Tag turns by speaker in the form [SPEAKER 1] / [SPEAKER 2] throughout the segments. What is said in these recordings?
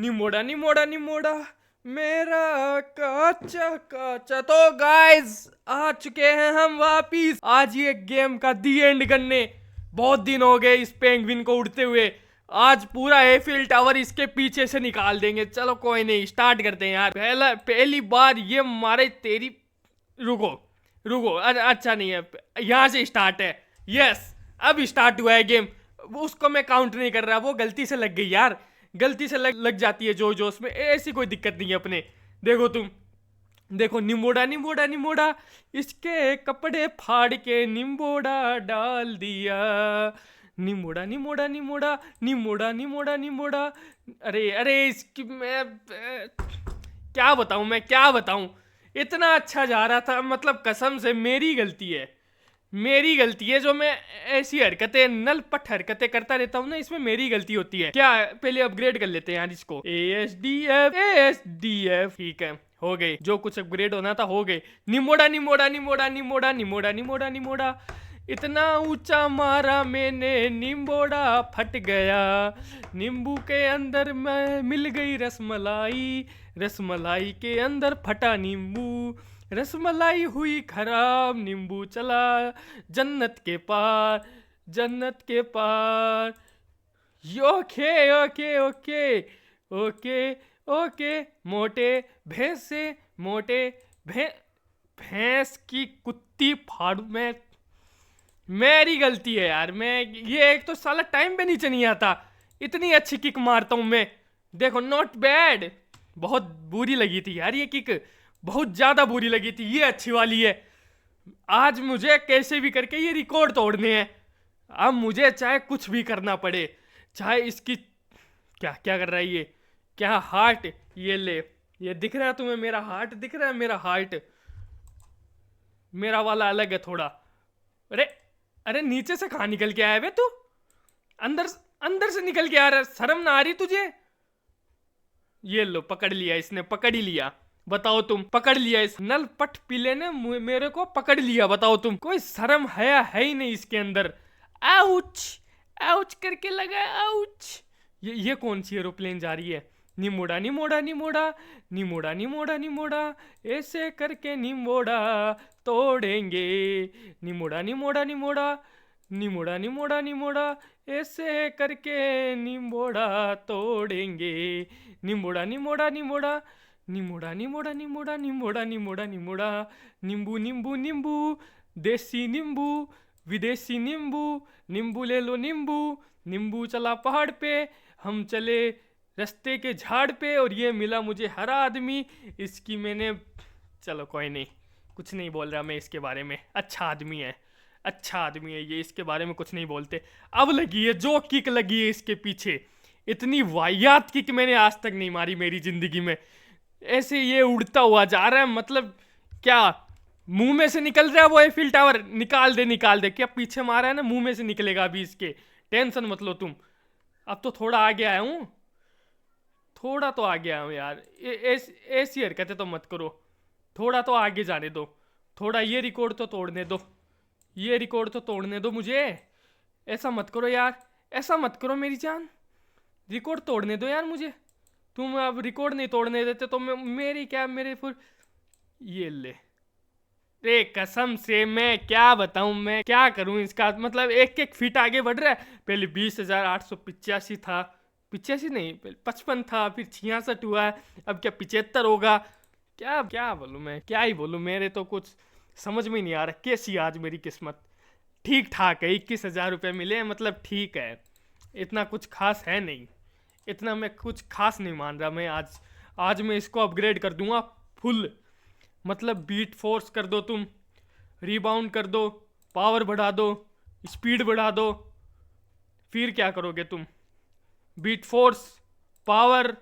[SPEAKER 1] निमोड़ा निमोड़ा निमोड़ा मेरा काचा काचा। तो गाइस आ चुके हैं हम वापिस आज ये गेम का दी एंड करने। बहुत दिन हो गए इस पेंगुइन को उड़ते हुए। आज पूरा एफिल टावर इसके पीछे से निकाल देंगे। चलो कोई नहीं, स्टार्ट करते हैं यार। पहली बार ये मारे तेरी। रुको रुको, अच्छा नहीं है, यहाँ से स्टार्ट है। यस, अब स्टार्ट हुआ है गेम। उसको मैं काउंट नहीं कर रहा, वो गलती से लग गई यार। गलती से लग जाती है जोश में, ऐसी कोई दिक्कत नहीं है अपने। देखो तुम, देखो निमोड़ा निमोड़ा निमोड़ा, इसके कपड़े फाड़ के निम्बोड़ा डाल दिया। निमोड़ा निमोड़ा निमोड़ा निमोड़ा निमोड़ा निमोड़ा। अरे अरे इसकी मैं क्या बताऊं, मैं क्या बताऊं। इतना अच्छा जा रहा था, मतलब कसम से मेरी गलती है। मेरी गलती है जो मैं ऐसी हरकतें, नलपट हरकतें करता रहता हूँ ना, इसमें मेरी गलती होती है। क्या पहले अपग्रेड कर लेते हैं यार इसको। ASDF ठीक है, हो गए जो कुछ अपग्रेड होना था, हो गए। निमोड़ा निमोड़ा निमोड़ा निमोड़ा निमोड़ा निमोड़ा निमोड़ा, इतना ऊंचा मारा मैंने निम्बोड़ा फट गया। नींबू के अंदर मैं मिल गई रसमलाई, रसमलाई के अंदर फटा नींबू, रसमलाई हुई खराब, नींबू चला जन्नत के पार, जन्नत के पार। Okay okay okay okay okay. मोटे भैंस से मोटे भैंस की कुत्ती फाड़ू मैं। मेरी गलती है यार। मैं ये एक तो साला टाइम पे नीचे नहीं आता, इतनी अच्छी किक मारता हूं मैं। देखो नॉट बैड। बहुत बुरी लगी थी यार ये किक, बहुत ज्यादा बुरी लगी थी। ये अच्छी वाली है। आज मुझे कैसे भी करके ये रिकॉर्ड तोड़ने हैं। अब मुझे चाहे कुछ भी करना पड़े, चाहे इसकी क्या क्या कर रहा है ये, क्या हार्ट, ये ले, ये दिख रहा है तुम्हें मेरा हार्ट दिख रहा है। मेरा हार्ट, मेरा वाला अलग है थोड़ा। अरे अरे नीचे से कहाँ निकल के आया बे तू? अंदर अंदर से निकल के आ रहा, शर्म ना आ रही तुझे? ये लो पकड़ लिया इसने, पकड़ ही लिया। बताओ तुम, पकड़ लिया इस नल पट पीले ने मेरे को पकड़ लिया। बताओ तुम, कोई शर्म है ही नहीं इसके अंदर। आउच आउच करके लगा, आउच। ये कौन सी एरोप्लेन जा रही है? निमोड़ा निमोड़ा निमोड़ा निमोड़ा निमोड़ा निमोड़ा, ऐसे करके निमोड़ा तोड़ेंगे। निमोड़ा निमोड़ा निमोड़ा निमोड़ा निमोड़ा निमोड़ा, ऐसे करके निमोड़ा तोड़ेंगे। निमोड़ा निमोड़ा निमोड़ा निमोड़ा निमोड़ा निमोड़ा निमोड़ा निमोड़ा निमोड़ा, नींबू नींबू नींबू, देसी नींबू विदेशी नींबू, नींबू ले लो नींबू। नींबू चला पहाड़ पे, हम चले रास्ते के झाड़ पे, और ये मिला मुझे हरा आदमी। इसकी मैंने, चलो कोई नहीं, कुछ नहीं बोल रहा मैं इसके बारे में। अच्छा आदमी है, अच्छा आदमी है ये, इसके बारे में कुछ नहीं बोलते। अब लगी है जो किक लगी है इसके पीछे, इतनी वाहियात किक मैंने आज तक नहीं मारी मेरी जिंदगी में। ऐसे ये उड़ता हुआ जा रहा है, मतलब क्या मुंह में से निकल रहा है वो एफिल टावर? निकाल दे निकाल दे, क्या पीछे मारा है ना, मुंह में से निकलेगा अभी इसके। टेंशन मत लो तुम। अब तो थोड़ा आगे आया हूं, थोड़ा तो आगे आया हूं यार। ऐसी हरकतें तो मत करो, थोड़ा तो आगे जाने दो। थोड़ा ये रिकॉर्ड तो तोड़ने दो, ये रिकॉर्ड तो तोड़ने दो मुझे। ऐसा मत करो यार, ऐसा मत करो मेरी जान, रिकॉर्ड तोड़ने दो यार मुझे। तुम अब रिकॉर्ड नहीं तोड़ने देते तो मेरी क्या, मेरे फिर ये ले। रे कसम से मैं क्या बताऊं, मैं क्या करूं इसका, मतलब एक एक फीट आगे बढ़ रहा है। पहले 20,885 था, 85 नहीं, पहले 55 था, फिर 66 हुआ है, अब क्या 75 होगा। क्या क्या बोलूं मैं, क्या ही बोलूं। मेरे तो कुछ समझ में नहीं आ रहा कैसी आज मेरी किस्मत। ठीक ठाक है, 21,000 रुपये मिले, मतलब ठीक है, इतना कुछ खास है नहीं। इतना मैं कुछ खास नहीं मान रहा मैं आज। आज मैं इसको अपग्रेड कर दूंगा फुल, मतलब बीट फोर्स कर दो तुम, रीबाउंड कर दो, पावर बढ़ा दो, स्पीड बढ़ा दो। फिर क्या करोगे तुम? बीट फोर्स, पावर,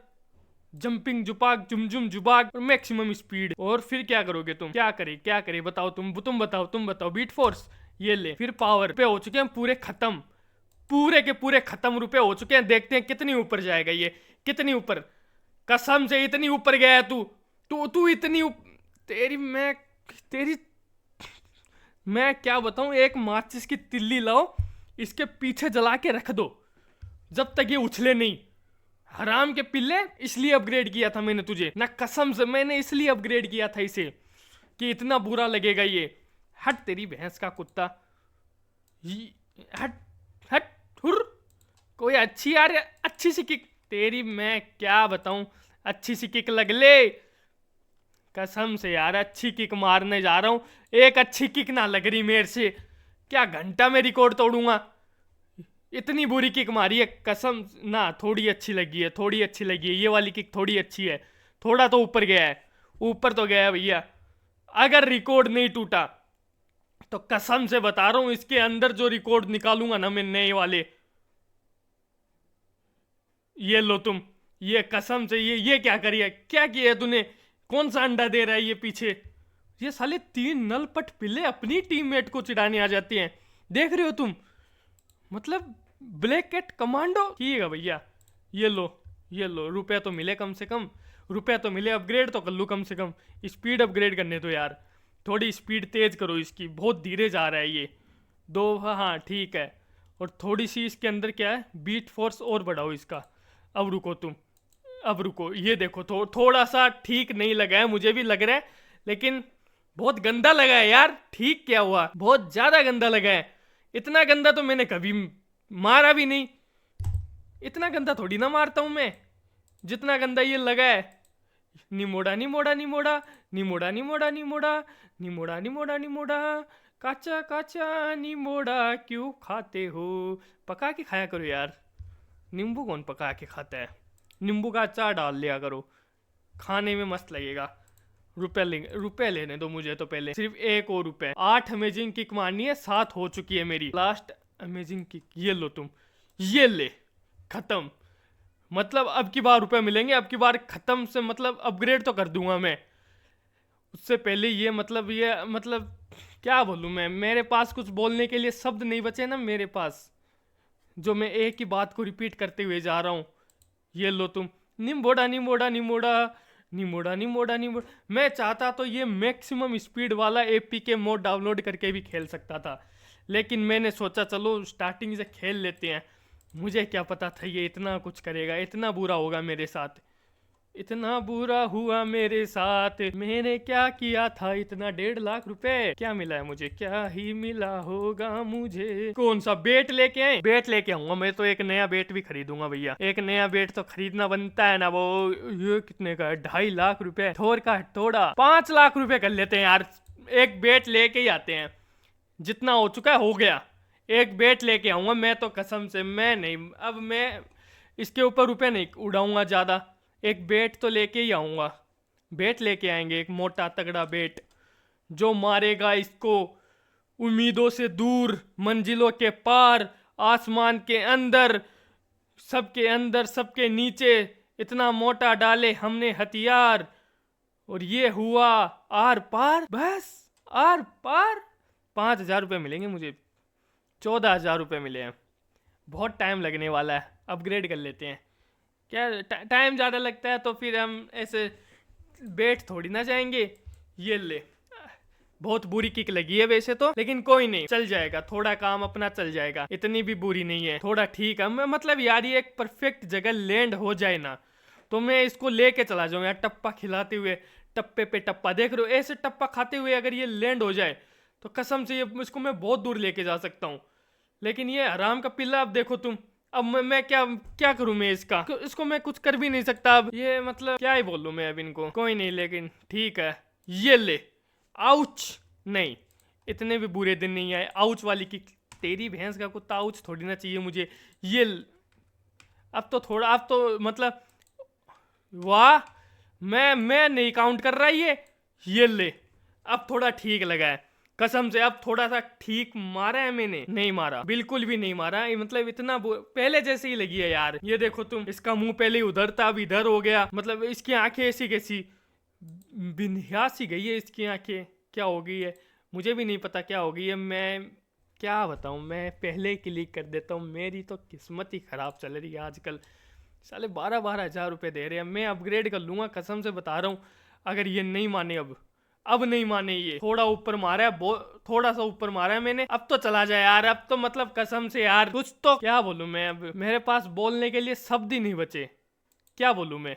[SPEAKER 1] जंपिंग जुपाक जुमजुम जुबाक, और मैक्सिमम स्पीड। और फिर क्या करोगे तुम? क्या करे बताओ तुम बताओ, तुम बताओ। बीट फोर्स ये ले, फिर पावर पे हो चुके हैं पूरे खत्म, पूरे के पूरे खत्म रुपए हो चुके हैं। देखते हैं कितनी ऊपर जाएगा ये, कितनी ऊपर। कसम से इतनी ऊपर गया है तू, तू इतनी तेरी मैं क्या बताऊं। एक माचिस की तिल्ली लाओ, इसके पीछे जला के रख दो जब तक ये उछले नहीं। हराम के पिल्ले, इसलिए अपग्रेड किया था मैंने तुझे ना, कसम से मैंने इसलिए अपग्रेड किया था इसे कि इतना बुरा लगेगा ये। हट तेरी भैंस का कुत्ता, हट हट हुर। कोई अच्छी यार, अच्छी सी किक तेरी, मैं क्या बताऊं, अच्छी सी किक लग ले कसम से यार, अच्छी किक मारने जा रहा हूं, एक अच्छी किक ना लग रही मेरे से, क्या घंटा में रिकॉर्ड तोड़ूंगा। इतनी बुरी किक मारी है कसम ना, थोड़ी अच्छी लगी है, थोड़ी अच्छी लगी है, ये वाली किक थोड़ी अच्छी है, थोड़ा तो ऊपर गया है, ऊपर तो गया है भैया। अगर रिकॉर्ड नहीं टूटा तो कसम से बता रहा हूं, इसके अंदर जो रिकॉर्ड निकालूंगा ना मैं नए वाले, ये लो तुम, ये कसम से, ये क्या करिए, क्या किया तूने, कौन सा अंडा दे रहा है ये पीछे। ये साले 3 नलपट पिल्ले अपनी टीममेट को चिढ़ाने आ जाते हैं, देख रहे हो तुम, मतलब ब्लैक कैट कमांडो। ठीक है भैया, ये लो ये लो, रुपया तो मिले कम से कम, रुपया तो मिले, अपग्रेड तो कर लूँ कम से कम। स्पीड अपग्रेड करने दो यार, थोड़ी स्पीड तेज करो इसकी, बहुत धीरे जा रहा है ये। दो, हाँ ठीक है, और थोड़ी सी इसके अंदर क्या है, बीट फोर्स और बढ़ाओ इसका। अब रुको तुम, अब रुको, ये देखो थोड़ा सा ठीक नहीं लगा है, मुझे भी लग रहा है, लेकिन बहुत गंदा लगा है यार। ठीक क्या हुआ, बहुत ज्यादा गंदा लगा है, इतना गंदा तो मैंने कभी मारा भी नहीं, इतना गंदा थोड़ी ना मारता हूं मैं जितना गंदा ये लगा है। निमोड़ा निमोड़ा निमोड़ा निमोड़ा निमोड़ा निमोड़ा निमोड़ा निमोड़ा निमोड़ा, काचा काचा निमोड़ा क्यों खाते हो, पका के खाया करो यार। नींबू कौन पका के खाता है, नींबू का अचार डाल लिया करो, खाने में मस्त लगेगा। रुपए लेने दो मुझे तो पहले, सिर्फ एक और रुपए। 8 अमेजिंग किक मारनी है, 7 हो चुकी है मेरी, लास्ट अमेजिंग किक, ये लो तुम, ये ले, खत्म। मतलब अब की बार रुपए मिलेंगे, अब की बार खत्म से मतलब अपग्रेड तो कर दूंगा मैं, उससे पहले ये मतलब क्या बोलूं मैं, मेरे पास कुछ बोलने के लिए शब्द नहीं बचे ना मेरे पास, जो मैं एक ही बात को रिपीट करते हुए जा रहा हूं। ये लो तुम, निमोड़ा निमोड़ा निमोड़ा निमोड़ा निमोड़ा निमोड़ा। मैं चाहता तो ये मैक्सिमम स्पीड वाला एपीके मोड डाउनलोड करके भी खेल सकता था, लेकिन मैंने सोचा चलो स्टार्टिंग से खेल लेते हैं। मुझे क्या पता था ये इतना कुछ करेगा, इतना बुरा होगा मेरे साथ, इतना बुरा हुआ मेरे साथ, मैंने क्या किया था इतना। 1.5 लाख रुपए क्या मिला है मुझे, क्या ही मिला होगा मुझे। कौन सा बेट लेके आए, बेट लेके आऊंगा मैं तो, एक नया बेट भी खरीदूंगा भैया, एक नया बेट तो खरीदना बनता है ना। वो ये कितने का है, 2.5 लाख रुपए, थोड़ का थोड़ा 5 लाख रुपए कर लेते हैं यार, एक बेट लेके ही आते हैं, जितना हो चुका है हो गया। एक बेट लेके आऊंगा मैं तो कसम से, मैं नहीं, अब मैं इसके ऊपर रुपए नहीं उड़ाऊंगा ज्यादा, एक बेट तो लेके ही आऊंगा। बेट लेके आएंगे, एक मोटा तगड़ा बेट जो मारेगा इसको उम्मीदों से दूर, मंजिलों के पार, आसमान के अंदर, सबके नीचे, इतना मोटा डाले हमने हथियार, और ये हुआ आर पार, बस आर पार। 5,000 रुपये मिलेंगे मुझे, 14,000 रुपये मिले हैं, बहुत टाइम लगने वाला है, अपग्रेड कर लेते हैं। क्या टाइम ज़्यादा लगता है तो फिर हम ऐसे बेट थोड़ी ना जाएंगे। ये ले, बहुत बुरी किक लगी है वैसे तो, लेकिन कोई नहीं, चल जाएगा, थोड़ा काम अपना चल जाएगा, इतनी भी बुरी नहीं है, थोड़ा ठीक है। मतलब यार ये एक परफेक्ट जगह लैंड हो जाए ना, तो मैं इसको लेके चला जाऊँ यार, टप्पा खिलाते हुए, टप्पे पे टप्पा, देख रहे हो ऐसे टप्पा खाते हुए अगर ये लैंड हो जाए तो कसम से ये इसको मैं बहुत दूर लेके जा सकता हूँ। लेकिन ये हराम का पिल्ला, अब देखो तुम, अब मैं क्या करूं मैं इसको मैं कुछ कर भी नहीं सकता अब, ये मतलब क्या ही बोलूं मैं अब इनको। कोई नहीं, लेकिन ठीक है, ये ले, आउच, नहीं इतने भी बुरे दिन नहीं आए, आउच वाली की तेरी भैंस का कुत्ता, आउच थोड़ी ना चाहिए मुझे। ये अब तो थोड़ा, अब तो मतलब वाह, मैं नहीं काउंट कर रहा ये ले, अब थोड़ा ठीक लगा है कसम से, अब थोड़ा सा ठीक मारा है मैंने, नहीं मारा, बिल्कुल भी नहीं मारा, मतलब इतना पहले जैसे ही लगी है यार। ये देखो तुम, इसका मुंह पहले उधर था, अब इधर हो गया, मतलब इसकी आंखें ऐसी कैसी बिन्यासी गई है, इसकी आंखें क्या हो गई है मुझे भी नहीं पता क्या हो गई है। मैं क्या बताऊं, मैं पहले क्लिक कर देता हूँ, मेरी तो किस्मत ही खराब चल रही है आजकल। साले 12-12 हज़ार रुपये दे रहे हैं, मैं अपग्रेड कर लूंगा कसम से बता रहा हूँ, अगर ये नहीं माने, अब नहीं माने, ये थोड़ा ऊपर मारा है, थोड़ा सा ऊपर मारा है मैंने, अब तो चला जाए यार, अब तो मतलब कसम से यार कुछ तो क्या बोलूं मैं, अब मेरे पास बोलने के लिए शब्द ही नहीं बचे। क्या बोलूँ मैं?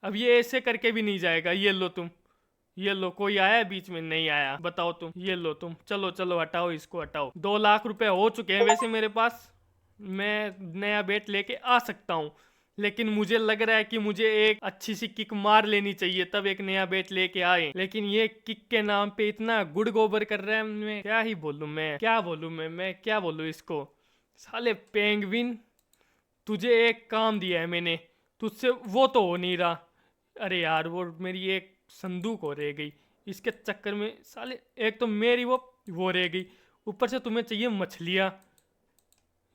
[SPEAKER 1] अब ये ऐसे करके भी नहीं जाएगा। ये लो तुम, ये लो। कोई आया बीच में? नहीं आया। बताओ तुम, ये लो तुम। चलो चलो हटाओ इसको, हटाओ। 2 लाख रुपए हो चुके हैं वैसे मेरे पास। मैं नया बैट लेके आ सकता हूँ, लेकिन मुझे लग रहा है कि मुझे एक अच्छी सी किक मार लेनी चाहिए तब एक नया बैट लेके आए। लेकिन ये किक के नाम पे इतना गुड़ गोबर कर रहा है। मैं क्या ही बोलूँ, मैं क्या बोलूँ, मैं क्या बोलूँ इसको। साले पेंगुइन, तुझे एक काम दिया है मैंने, तुझसे वो तो हो नहीं रहा। अरे यार, वो मेरी एक संदूक हो रह गई इसके चक्कर में। साले एक तो मेरी वो रह गई, ऊपर से तुम्हें चाहिए मछलियाँ।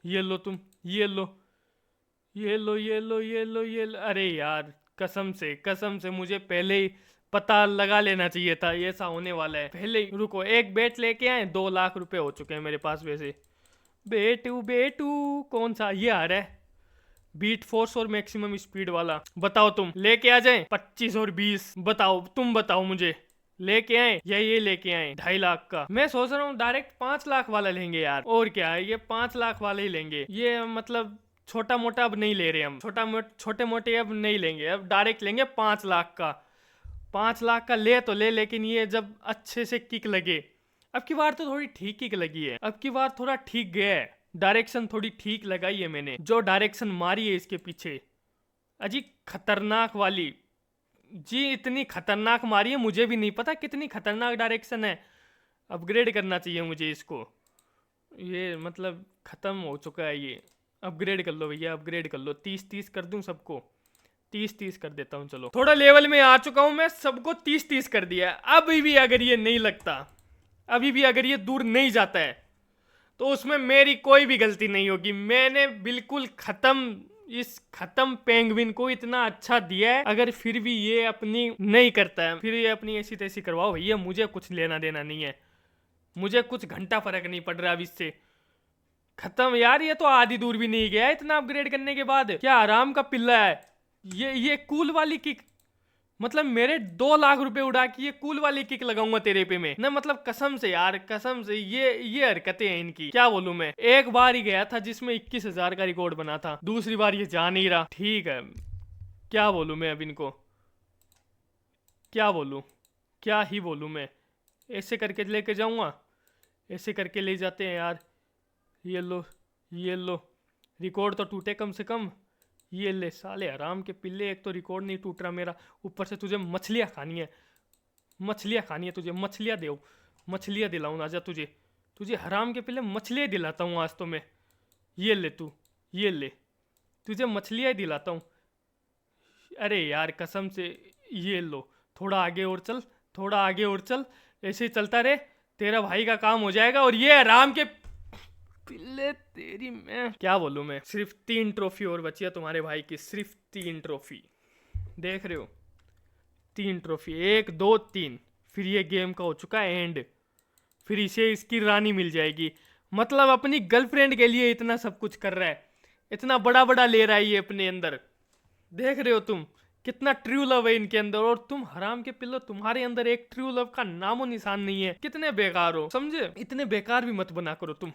[SPEAKER 1] ये लो तुम, ये लो, ये लो, ये लो, ये लो, ये लो। अरे यार, कसम से मुझे पहले ही पता लगा लेना चाहिए था ये ऐसा होने वाला है। पहले ही रुको, एक बैट लेके आए। 2 लाख रुपए हो चुके हैं मेरे पास वैसे। बेटू बेटू, कौन सा? ये आ रहा है, बीट फोर्स और मैक्सिमम स्पीड वाला। बताओ तुम, लेके आ जाए? 25 और 20, बताओ तुम, बताओ मुझे। लेके आए या ये लेके आए 2.5 लाख का? मैं सोच रहा हूँ डायरेक्ट 5 लाख वाला लेंगे यार। और क्या है, ये 5 लाख वाले ही लेंगे। ये मतलब छोटा मोटा अब नहीं ले रहे हम, छोटे मोटे अब नहीं लेंगे, अब डायरेक्ट लेंगे 5 लाख का। 5 लाख का ले तो ले, लेकिन ये जब अच्छे से किक लगे। अब की बार तो थोड़ी ठीक किक लगी है, अब की बार थोड़ा ठीक गया है। डायरेक्शन थोड़ी ठीक लगाई है मैंने, जो डायरेक्शन मारी है इसके पीछे अजी खतरनाक वाली। जी इतनी खतरनाक मारी है, मुझे भी नहीं पता कितनी खतरनाक डायरेक्शन है। अपग्रेड करना चाहिए मुझे इसको। ये मतलब खत्म हो चुका है ये। अपग्रेड कर लो भैया, अपग्रेड कर लो। 30-30 कर दूं सबको? 30-30 कर देता हूँ। चलो, थोड़ा लेवल में आ चुका हूँ मैं, सबको 30-30 कर दिया। अभी भी अगर ये नहीं लगता, अभी भी अगर ये दूर नहीं जाता है, तो उसमें मेरी कोई भी गलती नहीं होगी। मैंने बिल्कुल खत्म पेंगुइन को इतना अच्छा दिया है। अगर फिर भी ये अपनी नहीं करता है, फिर ये अपनी ऐसी तैसी करवाओ भैया, मुझे कुछ लेना देना नहीं है। मुझे कुछ घंटा फर्क नहीं पड़ रहा अब इससे। खत्म यार, ये तो आधी दूर भी नहीं गया इतना अपग्रेड करने के बाद। क्या आराम का पिल्ला है ये कूल वाली किक। मतलब मेरे 2 लाख रुपए उड़ा के ये कूल वाली किक लगाऊंगा तेरे पे मैं ना। मतलब कसम से यार, कसम से ये हरकतें हैं इनकी। क्या बोलूं मैं। एक बार ही गया था जिसमें 21,000 का रिकॉर्ड बना था, दूसरी बार ये जा नहीं रहा। ठीक है, क्या बोलूं मैं अब इनको, क्या बोलूं, क्या ही बोलूं मैं। ऐसे करके लेके जाऊंगा, ऐसे करके ले जाते हैं यार। ये लो, ये लो, रिकॉर्ड तो टूटे कम से कम। ये ले साले आराम के पिल्ले, एक तो रिकॉर्ड नहीं टूट रहा मेरा, ऊपर से तुझे मछलियाँ खानी है। मछलियाँ खानी है तुझे, मछलियाँ दो, मछलियाँ दिलाऊँ आजा तुझे। तुझे हराम के पिल्ले मछलियाँ दिलाता हूँ आज तो मैं। ये ले तू, ये ले, तुझे मछलियाँ दिलाता हूँ। अरे यार कसम से, ये लो। थोड़ा आगे और चल, थोड़ा आगे और चल, ऐसे ही चलता रहे, तेरा भाई का काम हो जाएगा। और ये आराम के पिल्ले तेरी, मैं क्या बोलूं मैं। सिर्फ 3 ट्रॉफी और बची है तुम्हारे भाई की, सिर्फ 3 ट्रॉफी। देख रहे हो, 3 ट्रॉफी, 1 2 3, फिर ये गेम का हो चुका है एंड। फिर इसे इसकी रानी मिल जाएगी। मतलब अपनी गर्लफ्रेंड के लिए इतना सब कुछ कर रहा है, इतना बड़ा बड़ा ले रहा है ये अपने अंदर। देख रहे हो तुम, कितना ट्रू लव है इनके अंदर। और तुम हराम के पिल्लो, तुम्हारे अंदर एक ट्रू लव का नामो निशान नहीं है। कितने बेकार हो, समझे। इतने बेकार भी मत बना करो तुम।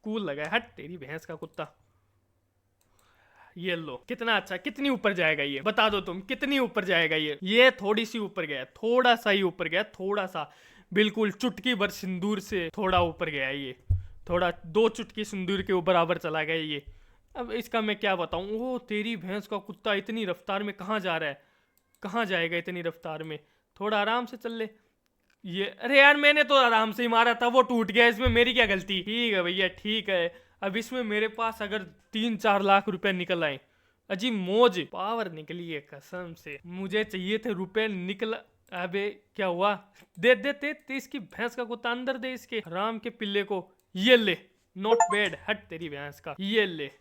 [SPEAKER 1] कूल लगा है, हट तेरी भैंस का कुत्ता। ये लो, कितना अच्छा, कितनी ऊपर जाएगा ये, बता दो तुम, कितनी ऊपर जाएगा ये थोड़ी सी ऊपर गया, थोड़ा सा ही ऊपर गया, थोड़ा सा, बिल्कुल चुटकी भर सिंदूर से थोड़ा ऊपर गया ये। थोड़ा 2 चुटकी सिंदूर के बराबर चला गया ये। अब इसका मैं क्या बताऊं। ओ तेरी भैंस का कुत्ता, इतनी रफ्तार में कहाँ जा रहा है, कहाँ जाएगा इतनी रफ्तार में। थोड़ा आराम से चल ले। ये अरे यार, मैंने तो आराम से ही मारा था, वो टूट गया, इसमें मेरी क्या गलती। ठीक है भैया, ठीक है। अब इसमें मेरे पास अगर 3-4 लाख रुपए निकल आए, अजी मौज, पावर निकली है कसम से। मुझे चाहिए थे रुपए, निकल। अबे क्या हुआ, दे दे दे, दे इसकी भैंस का कुत्ता अंदर दे इसके हराम के पिल्ले को। ये ले, नॉट बैड, हट तेरी भैंस का। ये ले,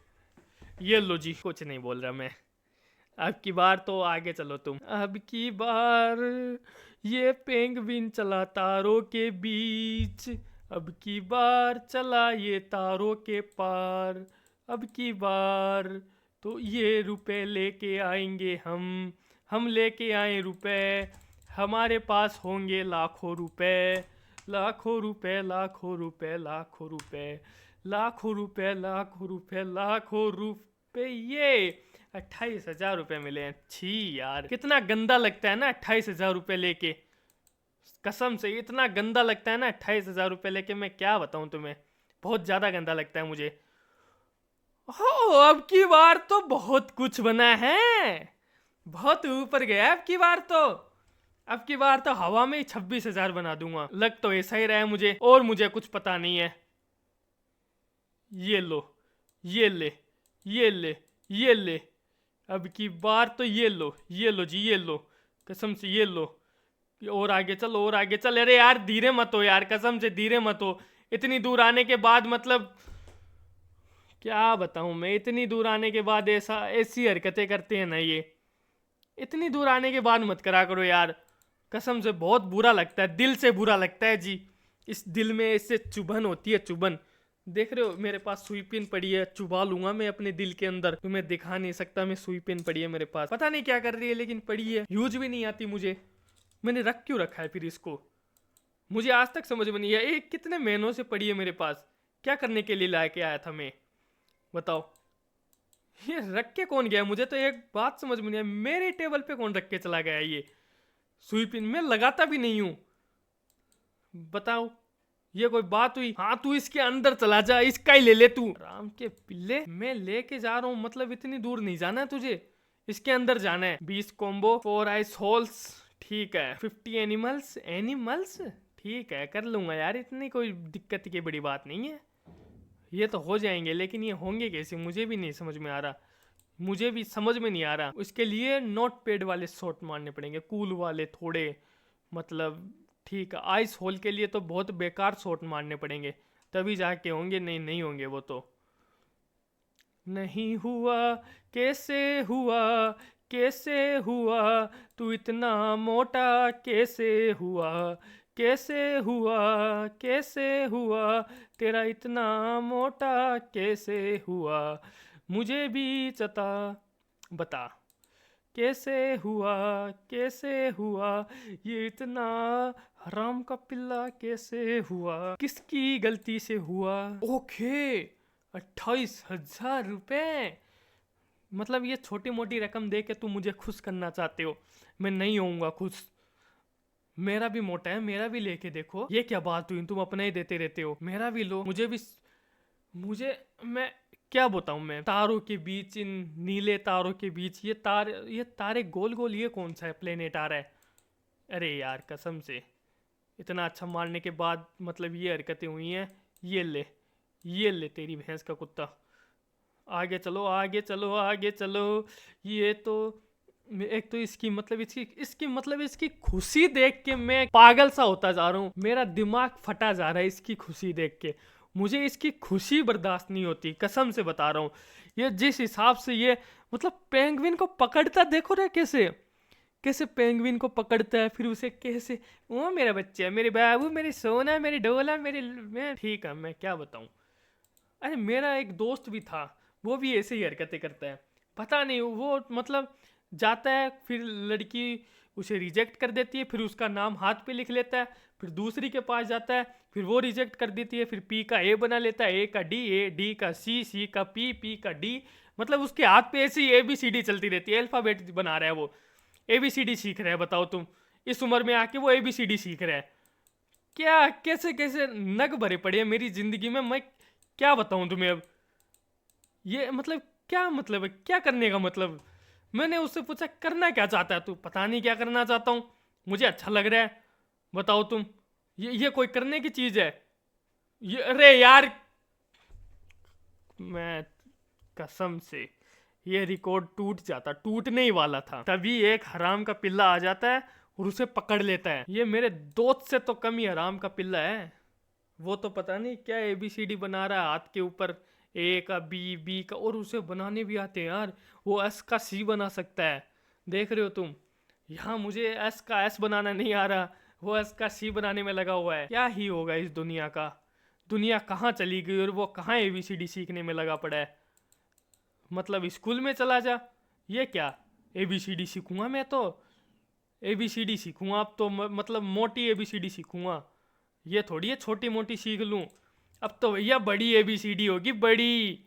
[SPEAKER 1] ये लो जी। कुछ नहीं बोल रहा मैं। अब की बार तो आगे चलो तुम। अब की बार ये पेंगुइन चला तारों के बीच, अब की बार चला ये तारों के पार। अब की बार तो ये रुपए लेके आएंगे हम लेके आए रुपए, हमारे पास होंगे लाखों रुपए। लाखों रुपए, लाखों रुपए, लाखों रुपए, लाखों रुपए, लाखों रुपए, लाखों रुपए। ये 28,000 रुपये मिले हैं। छी यार, कितना गंदा लगता है ना 28,000 रुपये लेके। कसम से इतना गंदा लगता है ना 28,000 रुपये लेके, मैं क्या बताऊं तुम्हें, बहुत ज़्यादा गंदा लगता है मुझे। हो, अब की बार तो बहुत कुछ बना है, बहुत ऊपर गया अब की बार तो। अब की बार तो हवा में ही 26,000 बना दूंगा, लग तो ऐसा ही रहा है मुझे, और मुझे कुछ पता नहीं है। ये लो, ये ले, ये ले, ये ले, अब की बार तो ये लो, ये लो जी, ये लो, कसम से ये लो। और आगे चल, और आगे चल। अरे यार धीरे मत हो यार, कसम से धीरे मत हो। इतनी दूर आने के बाद मतलब क्या बताऊं मैं, इतनी दूर आने के बाद ऐसी हरकतें करते हैं ना ये। इतनी दूर आने के बाद मत करा करो यार, कसम से बहुत बुरा लगता है, दिल से बुरा लगता है जी। इस दिल में इससे चुभन होती है, चुभन। देख रहे हो मेरे पास सुई पिन पड़ी है, चुभा लूंगा मैं अपने दिल के अंदर। तुम्हें दिखा नहीं सकता, मैं सुई पिन पड़ी है मेरे पास, पता नहीं क्या कर रही है लेकिन पड़ी है, यूज भी नहीं आती मुझे। मैंने रख क्यों रखा है फिर इसको, मुझे आज तक समझ में नहीं है। ये कितने महीनों से पड़ी है मेरे पास, क्या करने के लिए ला के आया था मैं, बताओ। ये रख के कौन गया, मुझे तो एक बात समझ में नहीं है, मेरे टेबल पे कौन रख के चला गया ये सुई पिन। मैं लगाता भी नहीं हूं, बताओ ये कोई बात हुई। हाँ तू इसके अंदर चला जा, इसका ही ले ले तू, राम के पिल्ले। मैं लेके जा रहा हूँ, मतलब इतनी दूर नहीं जाना है तुझे, इसके अंदर जाना है। 20 कॉम्बो 4 आइस होल्स, ठीक है। 50 एनिमल्स, एनिमल्स ठीक है, कर लूंगा यार, इतनी कोई दिक्कत की बड़ी बात नहीं है, ये तो हो जाएंगे। लेकिन ये होंगे कैसे, मुझे भी नहीं समझ में आ रहा, मुझे भी समझ में नहीं आ रहा। उसके लिए नोट पैड वाले शॉट मारने पड़ेंगे, कूल वाले थोड़े, मतलब ठीक है। आइस होल के लिए तो बहुत बेकार शॉट मारने पड़ेंगे, तभी जाके होंगे, नहीं नहीं होंगे वो तो। नहीं हुआ, कैसे हुआ, कैसे हुआ, तू इतना मोटा कैसे हुआ, कैसे हुआ, कैसे हुआ, तेरा इतना मोटा कैसे हुआ, मुझे भी चता बता, कैसे हुआ, कैसे हुआ, ये इतना हराम का पिल्ला कैसे हुआ, किसकी गलती से हुआ। ओके 28,000 रुपये, मतलब ये छोटी मोटी रकम दे के तुम मुझे खुश करना चाहते हो, मैं नहीं होऊंगा खुश। मेरा भी मोटा है, मेरा भी लेके देखो। ये क्या बात हुई, तुम अपना ही देते रहते हो, मेरा भी लो, मुझे भी। मुझे, मैं क्या बताऊं, मैं तारों के बीच, इन नीले तारों के बीच, ये तारे गोल गोल, ये कौन सा है प्लेनेट आ रहा है। अरे यार कसम से, इतना अच्छा मारने के बाद मतलब ये हरकतें हुई हैं। ये ले, ये ले तेरी भैंस का कुत्ता, आगे चलो, आगे चलो, आगे चलो। ये तो एक तो इसकी खुशी देख के मैं पागल सा होता जा रहा हूँ, मेरा दिमाग फटा जा रहा है इसकी खुशी देख के। मुझे इसकी खुशी बर्दाश्त नहीं होती, कसम से बता रहा हूँ। ये जिस हिसाब से ये मतलब पेंगुइन को पकड़ता, देखो रे कैसे कैसे पेंगुइन को पकड़ता है, फिर उसे कैसे, वो मेरा बच्चा, मेरे बाबू, मेरी सोना, मेरी डोला, मैं ठीक है, मैं क्या बताऊँ। अरे मेरा एक दोस्त भी था, वो भी ऐसे ही हरकतें करता है, पता नहीं वो मतलब जाता है, फिर लड़की उसे रिजेक्ट कर देती है, फिर उसका नाम हाथ पे लिख लेता है, फिर दूसरी के पास जाता है, फिर वो रिजेक्ट कर देती है, फिर पी का ए बना लेता है, ए का डी, ए डी का सी, सी का पी, पी का डी, मतलब उसके हाथ पे ऐसी ABCD चलती रहती है, अल्फाबेट बना रहा है वो, ABCD सीख रहा है। बताओ तुम, इस उम्र में आके वो ABCD सीख रहा है, क्या कैसे कैसे नग भरे पड़े हैं मेरी जिंदगी में, मैं क्या बताऊं तुम्हें अब। ये मतलब क्या मतलब है, क्या करने का मतलब। मैंने उससे पूछा करना क्या चाहता है तू, पता नहीं क्या करना चाहता हूँ, मुझे अच्छा लग रहा है, बताओ तुम। ये कोई करने की चीज है ये, अरे यार मैं कसम से, ये रिकॉर्ड टूट जाता, टूटने ही वाला था, तभी एक हराम का पिल्ला आ जाता है और उसे पकड़ लेता है। ये मेरे दोस्त से तो कम ही हराम का पिल्ला है, वो तो पता नहीं क्या ABCD बना रहा है हाथ के ऊपर, ए का बी, बी का, और उसे बनाने भी आते हैं यार, वो S का C बना सकता है, देख रहे हो तुम। यहाँ मुझे S का S बनाना नहीं आ रहा, वो S का C बनाने में लगा हुआ है। क्या ही होगा इस दुनिया का, दुनिया कहाँ चली गई और वो कहाँ ABCD सीखने में लगा पड़ा है। मतलब स्कूल में चला जा, ये क्या ABCD सीखूंगा मैं तो, ABCD सीखूंगा अब तो, मतलब मोटी ABCD सीखूंगा, ये थोड़ी है छोटी मोटी सीख लूं। अब तो भैया बड़ी ABCD होगी, बड़ी,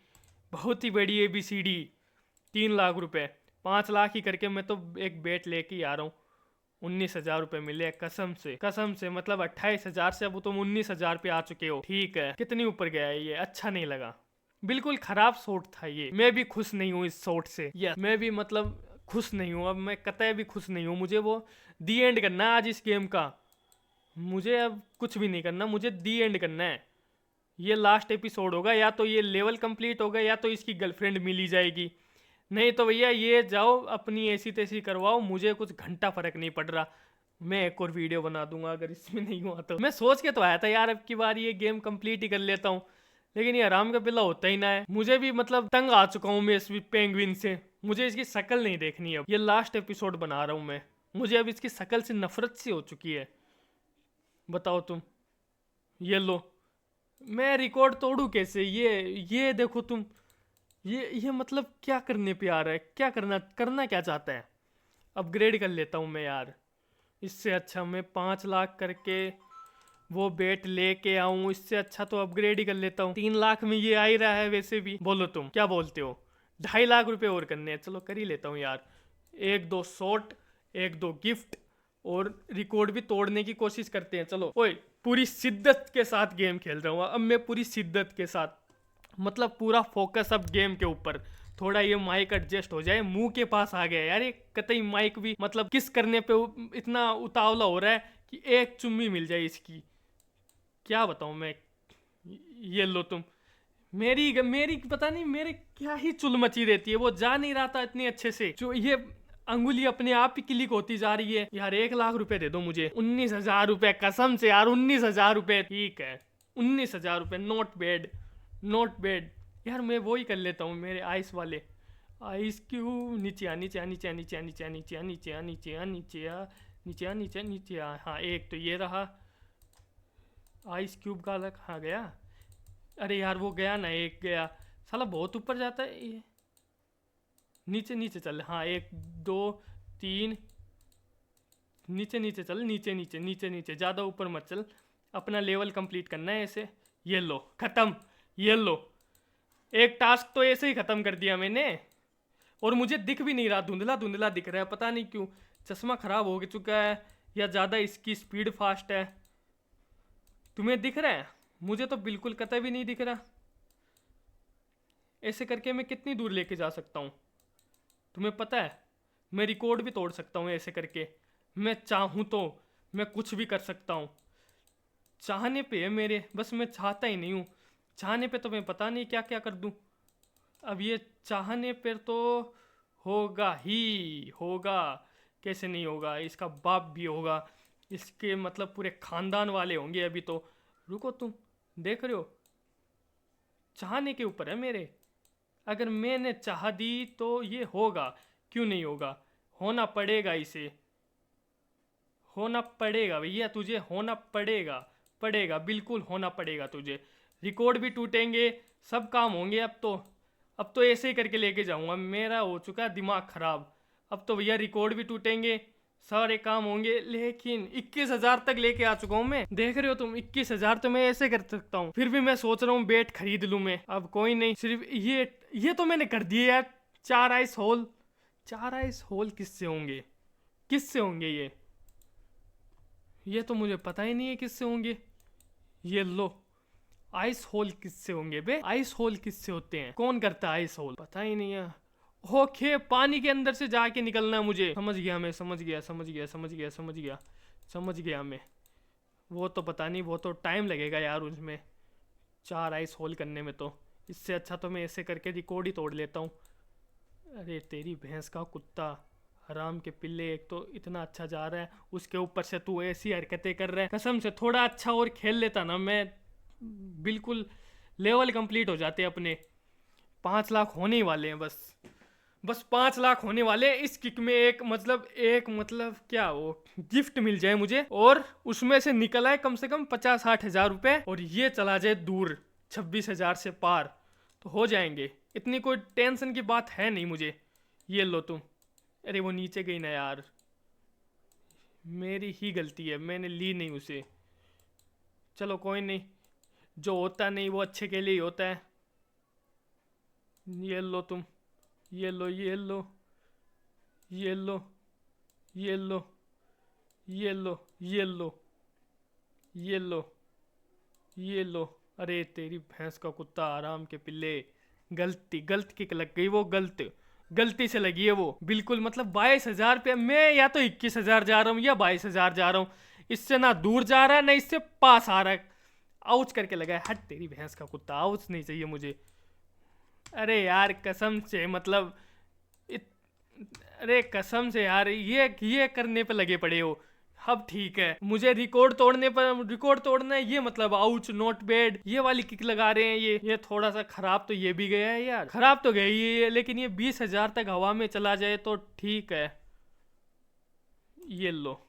[SPEAKER 1] बहुत ही बड़ी ABCD। 3 लाख रुपए, 5 लाख ही करके मैं तो एक बेट लेके ही आ रहा हूँ। 19,000 रुपए मिले कसम से, कसम से। मतलब 28,000 से अब तुम 19,000 पे आ चुके हो। ठीक है, कितनी ऊपर गया है ये, अच्छा नहीं लगा, बिल्कुल खराब शॉट था ये। मैं भी खुश नहीं हूँ इस शॉट से, यस मैं भी मतलब खुश नहीं हूँ। अब मैं कतई भी खुश नहीं हूँ। मुझे वो दी एंड करना है आज इस गेम का। मुझे अब कुछ भी नहीं करना, मुझे दी एंड करना है। ये लास्ट एपिसोड होगा, या तो ये लेवल कंप्लीट होगा या तो इसकी गर्लफ्रेंड मिली जाएगी। नहीं तो भैया ये जाओ अपनी ऐसी तैसी करवाओ, मुझे कुछ घंटा फर्क नहीं पड़ रहा। मैं एक और वीडियो बना दूंगा अगर इसमें नहीं हुआ तो। मैं सोच के तो आया था यार अब की बार ये गेम कंप्लीट ही कर लेता हूँ, लेकिन ये आराम का बिल्ला होता ही ना है। मुझे भी मतलब तंग आ चुका हूँ मैं इस पेंगुइन से। मुझे इसकी शक्ल नहीं देखनी अब। ये लास्ट एपिसोड बना रहा हूँ मैं, मुझे अब इसकी शक्ल से नफरत सी हो चुकी है। बताओ तुम। ये लो, मैं रिकॉर्ड तोड़ू कैसे? ये देखो तुम, ये मतलब क्या करने पे आ रहा है? क्या करना करना क्या चाहता है? अपग्रेड कर लेता हूँ मैं यार। इससे अच्छा मैं 5 लाख करके वो बेट लेके आऊं, इससे अच्छा तो अपग्रेड ही कर लेता हूँ। 3 लाख में ये आ ही रहा है वैसे भी। बोलो तुम क्या बोलते हो? 2.5 लाख रुपए और करने हैं, चलो कर ही लेता हूँ यार। 1-2 शॉट, 1-2 गिफ्ट और रिकॉर्ड भी तोड़ने की कोशिश करते हैं। चलो ओए, पूरी शिद्दत के साथ गेम खेल रहा हूँ अब मैं, पूरी शिद्दत के साथ, मतलब पूरा फोकस अब गेम के ऊपर। थोड़ा ये माइक एडजस्ट हो जाए, मुंह के पास आ गया यार ये। कतई माइक भी मतलब किस करने पे इतना उतावला हो रहा है कि एक चुम्मी मिल जाए इसकी। क्या बताऊं मैं। ये लो तुम, मेरी मेरी पता नहीं मेरे क्या ही चुल मची रहती है। वो जा नहीं रहा था इतनी अच्छे से, जो ये अंगुली अपने आप ही क्लिक होती जा रही है यार। 1 लाख रुपए दे दो मुझे। 19,000 रुपए कसम से यार, 19,000 रुपए ठीक है। 19,000 रुपए नॉट बैड, नॉट बैड यार। मैं वो ही कर लेता हूँ मेरे आइस वाले। आइस क्यूब नीचे आ, नीचे आ, नीचे आ, नीचे आ, नीचे आ, नीचे आ, नीचे आ, नीचे आ, नीचे आ, नीचे आ, नीचे आ, नीचे आ। हाँ एक तो ये रहा आइस क्यूब का अलग। कहाँ गया? अरे यार वो गया ना, एक गया। साला बहुत ऊपर जाता है ये। नीचे नीचे चल, हाँ 1-2-3 नीचे नीचे चल, नीचे नीचे नीचे नीचे, ज़्यादा ऊपर मत चल। अपना लेवल कंप्लीट करना है ऐसे। ये लो खत्म, ये लो। एक टास्क तो ऐसे ही खत्म कर दिया मैंने, और मुझे दिख भी नहीं रहा, धुंधला धुंधला दिख रहा है। पता नहीं क्यों, चश्मा खराब हो चुका है या ज़्यादा इसकी स्पीड फास्ट है। तुम्हें दिख रहा है? मुझे तो बिल्कुल कतई भी नहीं दिख रहा। ऐसे करके मैं कितनी दूर लेके जा सकता हूँ तुम्हें पता है? मैं रिकॉर्ड भी तोड़ सकता हूँ ऐसे करके। मैं चाहूँ तो मैं कुछ भी कर सकता हूँ। चाहने पे है मेरे, बस मैं चाहता ही नहीं हूँ। चाहने पे तो मैं पता नहीं क्या क्या कर दूँ। अब ये चाहने पर तो होगा ही होगा, कैसे नहीं होगा? इसका बाप भी होगा, इसके मतलब पूरे खानदान वाले होंगे अभी तो। रुको तुम, देख रहे हो? चाहने के ऊपर है मेरे। अगर मैंने चाह दी तो ये होगा, क्यों नहीं होगा? होना पड़ेगा इसे, होना पड़ेगा भैया, तुझे होना पड़ेगा, पड़ेगा बिल्कुल होना पड़ेगा तुझे। रिकॉर्ड भी टूटेंगे, सब काम होंगे अब तो। अब तो ऐसे ही करके लेके जाऊंगा, मेरा हो चुका है दिमाग खराब। अब तो भैया रिकॉर्ड भी टूटेंगे, सारे काम होंगे। लेकिन 21,000 तक लेके आ चुका हूँ मैं, देख रहे हो तुम? 21,000 तो मैं ऐसे कर सकता हूँ। फिर भी मैं सोच रहा हूँ बेट खरीद लूँ मैं। अब कोई नहीं, सिर्फ ये तो मैंने कर दिए यार। 4 आइस होल, 4 आइस होल किससे होंगे? किससे होंगे ये तो मुझे पता ही नहीं है किससे होंगे। ये लो, आइस होल किससे होंगे बे? आइस होल किससे होते हैं? कौन करता है आइस होल? पता ही नहीं है। ओके, पानी के अंदर से जाके निकलना है मुझे। समझ गया मैं, समझ गया, समझ गया, समझ गया, समझ गया, समझ गया मैं। वो तो पता नहीं, वो तो टाइम लगेगा यार उसमें, 4 आइस होल करने में तो। इससे अच्छा तो मैं ऐसे करके रिकॉर्ड ही तोड़ लेता हूँ। अरे तेरी भैंस का कुत्ता, हराम के पिल्ले, एक तो इतना अच्छा जा रहा है, उसके ऊपर से तू ऐसी हरकतें कर रहा है। कसम से थोड़ा अच्छा और खेल लेता ना मैं, बिल्कुल लेवल कंप्लीट हो जाते अपने। 5 लाख होने ही वाले हैं बस, बस 5 लाख होने वाले हैं। इस किक में एक मतलब क्या वो गिफ्ट मिल जाए मुझे, और उसमें से निकल आए कम से कम 50-60 हज़ार रुपए, और ये चला जाए दूर 26,000 से पार, तो हो जाएंगे। इतनी कोई टेंशन की बात है नहीं मुझे। ये लो तुम। अरे वो नीचे गई ना यार, मेरी ही गलती है, मैंने ली नहीं उसे। चलो कोई नहीं, जो होता नहीं वो अच्छे के लिए ही होता है। ये लो तुम, ये लो, ये लो, ये लो, ये लो, ये लो, ये लो, ये लो, ये लो। अरे तेरी भैंस का कुत्ता, आराम के पिल्ले। गलती गलत किक लग गई, वो गलती से लगी है वो। बिल्कुल मतलब 22,000 पे मैं या तो 21,000 जा रहा हूँ या 22,000 जा रहा हूँ। इससे ना दूर जा रहा है ना इससे पास आ रहा है। आउच करके लगा है। हट तेरी भैंस का कुत्ता, आउच नहीं चाहिए मुझे। अरे यार कसम से मतलब इत, अरे कसम से यार ये करने पे लगे पड़े हो। अब ठीक है, मुझे रिकॉर्ड तोड़ना है, ये मतलब आउच नॉट बैड, ये वाली किक लगा रहे हैं। ये थोड़ा सा खराब तो ये भी गया है यार, खराब तो गया ही है, लेकिन ये 20,000 तक हवा में चला जाए तो ठीक है। ये लो,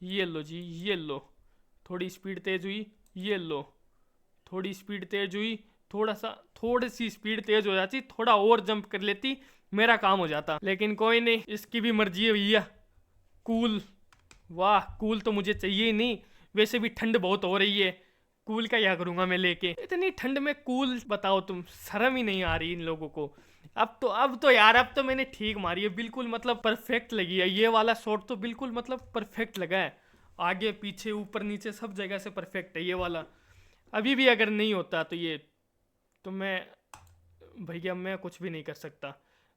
[SPEAKER 1] ये लो जी, ये लो। थोड़ी स्पीड तेज हुई, ये लो। थोड़ी स्पीड तेज हुई, थोड़ी सी स्पीड तेज हो जाती, थोड़ा और जंप कर लेती, मेरा काम हो जाता। लेकिन कोई नहीं, इसकी भी मर्जी है भैया। कूल, वाह कूल तो मुझे चाहिए ही नहीं। वैसे भी ठंड बहुत हो रही है, कूल का क्या करूंगा मैं लेके इतनी ठंड में कूल। बताओ तुम, शर्म ही नहीं आ रही इन लोगों को। अब तो यार, अब तो मैंने ठीक मारी है बिल्कुल, मतलब परफेक्ट लगी है। ये वाला शॉट तो बिल्कुल मतलब परफेक्ट लगा है, आगे पीछे ऊपर नीचे सब जगह से परफेक्ट है ये वाला। अभी भी अगर नहीं होता तो ये तो मैं भैया मैं कुछ भी नहीं कर सकता।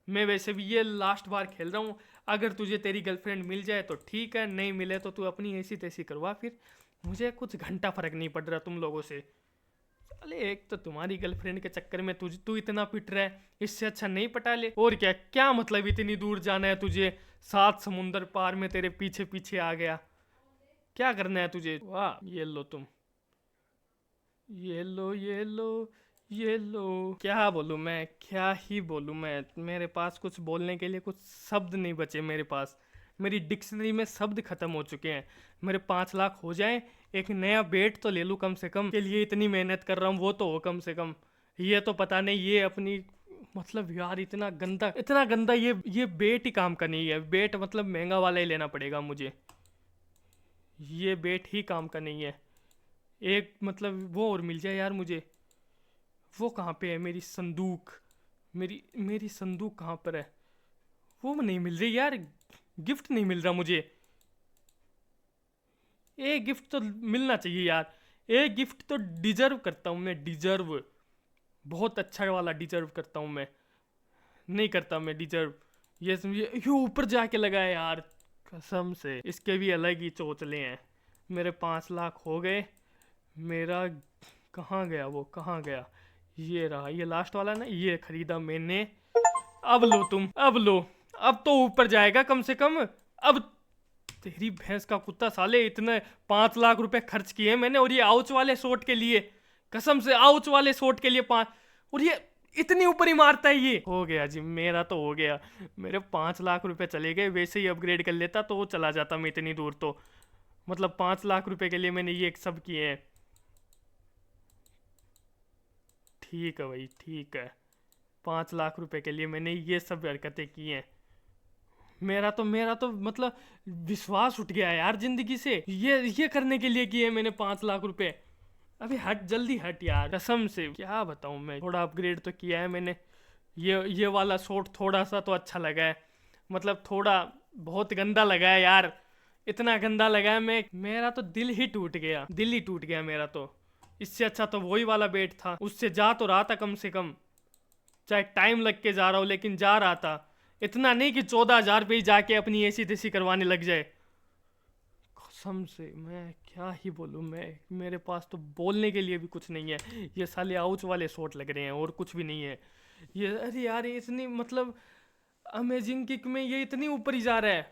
[SPEAKER 1] मैं वैसे भी ये लास्ट बार खेल रहा हूँ। अगर तुझे तेरी गर्लफ्रेंड मिल जाए तो ठीक है, नहीं मिले तो तू अपनी ऐसी तैसी करवा फिर। मुझे कुछ घंटा फर्क नहीं पड़ रहा तुम लोगों से। अरे एक तो तुम्हारी गर्लफ्रेंड के चक्कर में तू इतना पिट रहा है, इससे अच्छा नहीं पटा ले। और क्या क्या मतलब इतनी दूर जाना है तुझे, 7 समुंदर पार में तेरे पीछे पीछे आ गया। क्या करना है तुझे? वाह, ये लो तुम, ये लो, ये लो, ये लो। क्या बोलूं मैं, क्या ही बोलूं मैं। मेरे पास कुछ बोलने के लिए कुछ शब्द नहीं बचे मेरे पास। मेरी डिक्शनरी में शब्द खत्म हो चुके हैं। मेरे 5 लाख हो जाएं, एक नया बेट तो ले लूं कम से कम। के लिए इतनी मेहनत कर रहा हूँ वो तो हो कम से कम। ये तो पता नहीं, ये अपनी मतलब यार इतना गंदा ये बेट ही काम का नहीं है। बेट मतलब महंगा वाला ही लेना पड़ेगा मुझे। ये बेट ही काम का नहीं है। एक मतलब वो और मिल जाए यार मुझे। वो कहाँ पे है मेरी संदूक? मेरी संदूक कहाँ पर है? वो नहीं मिल रही यार, गिफ्ट नहीं मिल रहा मुझे। एक गिफ्ट तो मिलना चाहिए यार, एक गिफ्ट तो डिजर्व करता हूँ मैं, डिजर्व। बहुत अच्छा वाला डिजर्व करता हूँ मैं। नहीं करता मैं डिजर्व। ये ऊपर जाके लगा है यार, कसम से इसके भी अलग ही चोचले हैं। मेरे 5 लाख हो गए। मेरा कहाँ गया, वो कहाँ गया? ये रहा, ये लास्ट वाला ना, ये खरीदा मैंने। अब लो तुम, अब लो। अब तो ऊपर जाएगा कम से कम। अब तेरी भैंस का कुत्ता, साले इतने 5 लाख रुपए खर्च किए मैंने, और ये आउच वाले शॉट के लिए, कसम से आउच वाले शॉट के लिए 5, और ये इतनी ऊपर ही मारता है। ये हो गया जी, मेरा तो हो गया। मेरे 5 लाख रुपए चले गए। वैसे ही अपग्रेड कर लेता तो वो चला जाता मैं इतनी दूर तो। मतलब 5 लाख रुपए के लिए मैंने ये सब किए हैं। ठीक है भाई, ठीक है। 5 लाख रुपए के लिए मैंने ये सब हरकतें की हैं। मेरा तो मतलब विश्वास उठ गया यार जिंदगी से। ये करने के लिए किए मैंने 5 लाख रुपए। अभी हट, जल्दी हट यार, कसम से क्या बताऊं मैं। थोड़ा अपग्रेड तो किया है मैंने। ये वाला शॉट थोड़ा सा तो अच्छा लगा है, मतलब थोड़ा। बहुत गंदा लगा है यार, इतना गंदा लगा है। मेरा तो दिल ही टूट गया, दिल ही टूट गया मेरा तो। इससे अच्छा तो वही वाला बेट था, उससे जा तो रहा था कम से कम। चाहे टाइम लग के जा रहा हो, लेकिन जा रहा था। इतना नहीं कि 14,000 पे ही जाके अपनी ऐसी तैसी करवाने लग जाए। कसम से मैं क्या ही बोलूं मैं, मेरे पास तो बोलने के लिए भी कुछ नहीं है। ये साले आउच वाले शॉट लग रहे हैं और कुछ भी नहीं है। ये अरे यार, ये इतनी मतलब अमेजिंग किक में ये इतनी ऊपर ही जा रहा है।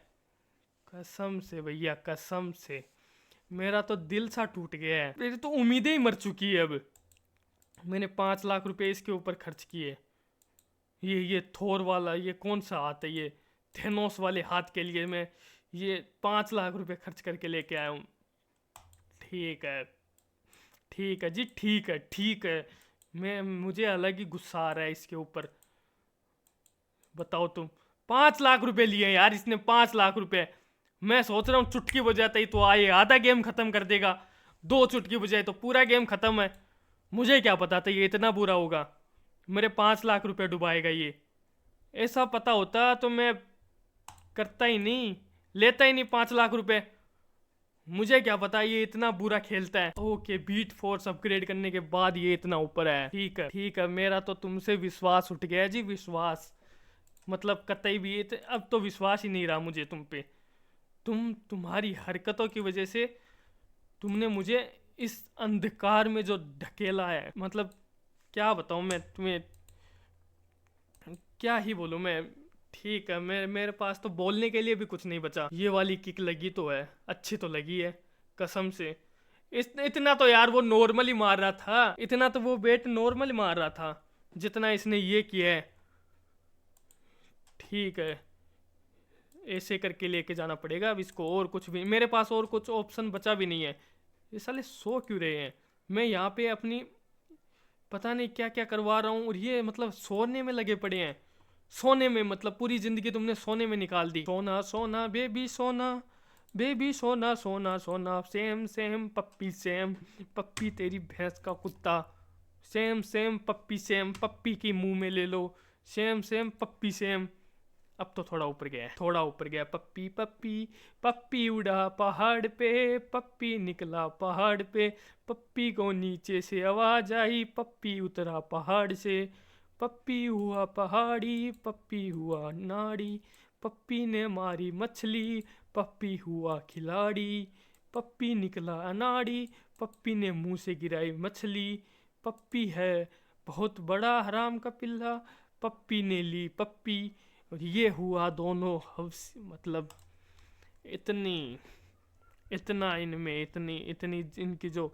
[SPEAKER 1] कसम से भैया, कसम से मेरा तो दिल सा टूट गया है। मेरी तो उम्मीदें ही मर चुकी है अब। मैंने 5 लाख रुपए इसके ऊपर खर्च किए। ये थोर वाला, ये कौन सा हाथ है? ये थेनोस वाले हाथ के लिए मैं ये 5 लाख रुपए खर्च करके लेके आया हूँ। ठीक है, ठीक है जी, ठीक है, ठीक है। मुझे अलग ही गुस्सा आ रहा है इसके ऊपर। बताओ तुम, 5 लाख रुपए लिए यार इसने, 5 लाख रुपए। मैं सोच रहा हूँ चुटकी बजाते ही तो आए आधा गेम खत्म कर देगा, 2 चुटकी बजाए तो पूरा गेम खत्म है। मुझे क्या पता था ये इतना बुरा होगा। मेरे 5 लाख रुपए डुबाएगा ये। ऐसा पता होता तो मैं करता ही नहीं, लेता ही नहीं 5 लाख रुपए। मुझे क्या पता ये इतना बुरा खेलता है। ओके, बीट फोर्स अपग्रेड करने के बाद ये इतना ऊपर है। ठीक है ठीक है, मेरा तो तुमसे विश्वास उठ गया जी, विश्वास। मतलब कतई भी अब तो विश्वास ही नहीं रहा मुझे तुम पे। तुम्हारी हरकतों की वजह से तुमने मुझे इस अंधकार में जो ढकेला है, मतलब क्या बताऊं मैं तुम्हें, क्या ही बोलूं मैं। ठीक है, मेरे पास तो बोलने के लिए भी कुछ नहीं बचा। ये वाली किक लगी तो है, अच्छी तो लगी है कसम से। इतना तो यार वो नॉर्मली मार रहा था, इतना तो वो बेट नॉर्मली मार रहा था जितना इसने ये किया है। ठीक है, ऐसे करके लेके जाना पड़ेगा अब इसको, और कुछ भी मेरे पास और कुछ ऑप्शन बचा भी नहीं है। ये साले सो क्यों रहे हैं? मैं यहाँ पे अपनी पता नहीं क्या क्या करवा रहा हूँ और ये मतलब सोने में लगे पड़े हैं। सोने में मतलब पूरी जिंदगी तुमने सोने में निकाल दी। सोना सोना बेबी सोना, बेबी सोना सोना सोना, सेम सेम पप्पी सेम, पप्पी तेरी भैंस का कुत्ता, सेम सेम पप्पी सेम, पप्पी की मुंह में ले लो, सेम सेम पप्पी सेम। अब तो थोड़ा ऊपर गया है, थोड़ा ऊपर गया। पप्पी पप्पी, पप्पी उड़ा पहाड़ पे, पप्पी निकला पहाड़ पे, पप्पी को नीचे से आवाज आई, पप्पी उतरा पहाड़ से, पप्पी हुआ पहाड़ी, पप्पी हुआ नाड़ी, पप्पी ने मारी मछली, पप्पी हुआ खिलाड़ी, पप्पी निकला अनाड़ी, पप्पी ने मुंह से गिराई मछली, पप्पी है बहुत बड़ा हराम का पिल्ला, पप्पी ने ली पप्पी। और ये हुआ दोनों हफ्स, मतलब इतनी इतना इनमें इतनी इतनी इनकी जो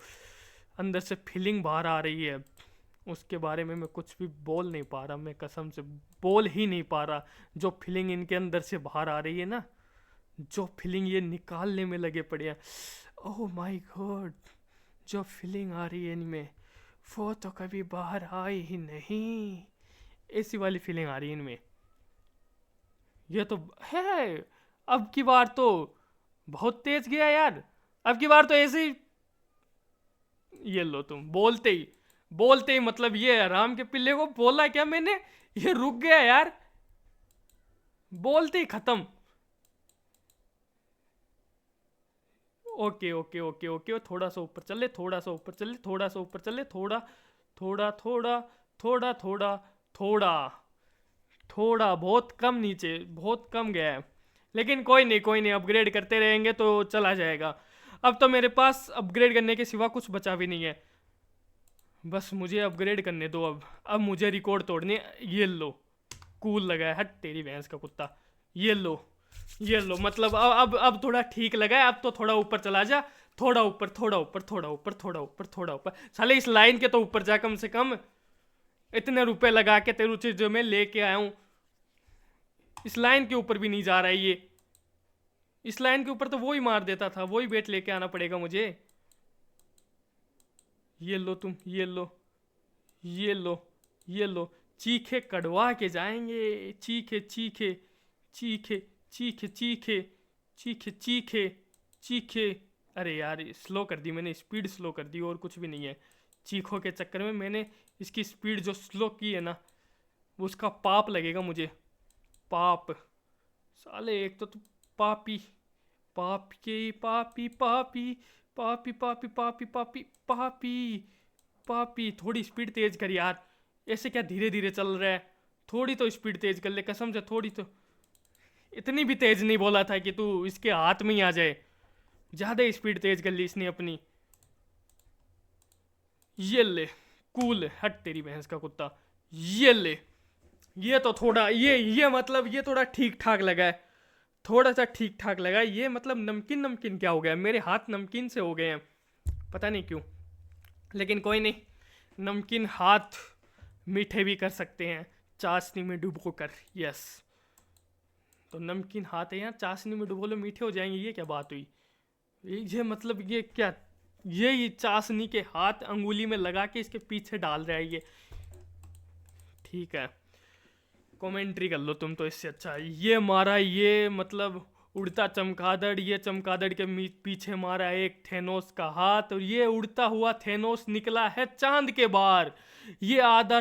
[SPEAKER 1] अंदर से फीलिंग बाहर आ रही है, उसके बारे में मैं कुछ भी बोल नहीं पा रहा। मैं कसम से बोल ही नहीं पा रहा। जो फीलिंग इनके अंदर से बाहर आ रही है ना, जो फीलिंग ये निकालने में लगे पड़े हैं, ओह माय गॉड, जो फीलिंग आ रही है इनमें वो तो कभी बाहर आई ही नहीं। ऐसी वाली फीलिंग आ रही है इनमें। ये तो है, अब की बार तो बहुत तेज गया यार। अब की बार तो ऐसे ही, ये लो तुम बोलते ही मतलब ये राम के पिल्ले को बोला क्या मैंने, ये रुक गया यार, बोलते ही खत्म। ओके ओके ओके ओके, थोड़ा सा ऊपर चले, थोड़ा सा ऊपर चले, थोड़ा सा ऊपर चले, थोड़ा थोड़ा थोड़ा थोड़ा थोड़ा थोड़ा थोड़ा, बहुत कम नीचे, बहुत कम गया है। लेकिन कोई नहीं कोई नहीं, अपग्रेड करते रहेंगे तो चला जाएगा। अब तो मेरे पास अपग्रेड करने के सिवा कुछ बचा भी नहीं है। बस मुझे अपग्रेड करने दो अब मुझे रिकॉर्ड तोड़ने। ये लो, कूल लगा है, हट तेरी भैंस का कुत्ता। ये लो, ये लो, मतलब अब थोड़ा ठीक लगा है। अब तो थोड़ा ऊपर चला जा, थोड़ा ऊपर थोड़ा ऊपर थोड़ा ऊपर थोड़ा ऊपर थोड़ा ऊपर, साले इस लाइन के तो ऊपर जा कम से कम। इतने रुपए लगा के तेरू चीज जो मैं लेके आया हूँ, इस लाइन के ऊपर भी नहीं जा रहा है ये। इस लाइन के ऊपर तो वो ही मार देता था, वो ही बेट लेके आना पड़ेगा मुझे। ये लो तुम, ये लो, ये लो, ये लो, चीखे कड़वा के जाएंगे, चीखे चीखे चीखे चीखे चीखे चीखे चीखे चीखे। अरे यार स्लो कर दी मैंने, स्पीड स्लो कर दी, और कुछ भी नहीं है। चीखों के चक्कर में मैंने इसकी स्पीड जो स्लो की है ना, वो उसका पाप लगेगा मुझे, पाप। साले एक तो तू पापी, पाप के पापी पापी पापी पापी पापी पापी पापी पापी। थोड़ी स्पीड तेज कर यार, ऐसे क्या धीरे धीरे चल रहा है? थोड़ी तो स्पीड तेज कर ले कसम से, थोड़ी तो। इतनी भी तेज नहीं बोला था कि तू इसके हाथ में ही आ जाए, ज्यादा स्पीड तेज कर ली इसने अपनी। ये ले, कूल, हट तेरी भैंस का कुत्ता। ये ले, ये तो थोड़ा ये मतलब ये थोड़ा ठीक ठाक लगा है, थोड़ा सा ठीक ठाक लगा है। ये मतलब नमकीन नमकीन क्या हो गया, मेरे हाथ नमकीन से हो गए हैं, पता नहीं क्यों। लेकिन कोई नहीं, नमकीन हाथ मीठे भी कर सकते हैं चाशनी में डुबो कर। यस, तो नमकीन हाथ है यार, चाशनी में डुबो लो मीठे हो जाएंगे, ये क्या बात हुई? ये मतलब ये क्या, ये चाशनी के हाथ अंगुली में लगा के इसके पीछे डाल रहा है ये। ठीक है, कमेंट्री कर लो तुम तो, इससे अच्छा ये मारा, ये मतलब उड़ता चमगादड़, ये चमगादड़ के पीछे मारा एक थेनोस का हाथ, और ये उड़ता हुआ थेनोस निकला है चांद के बाहर। ये आधा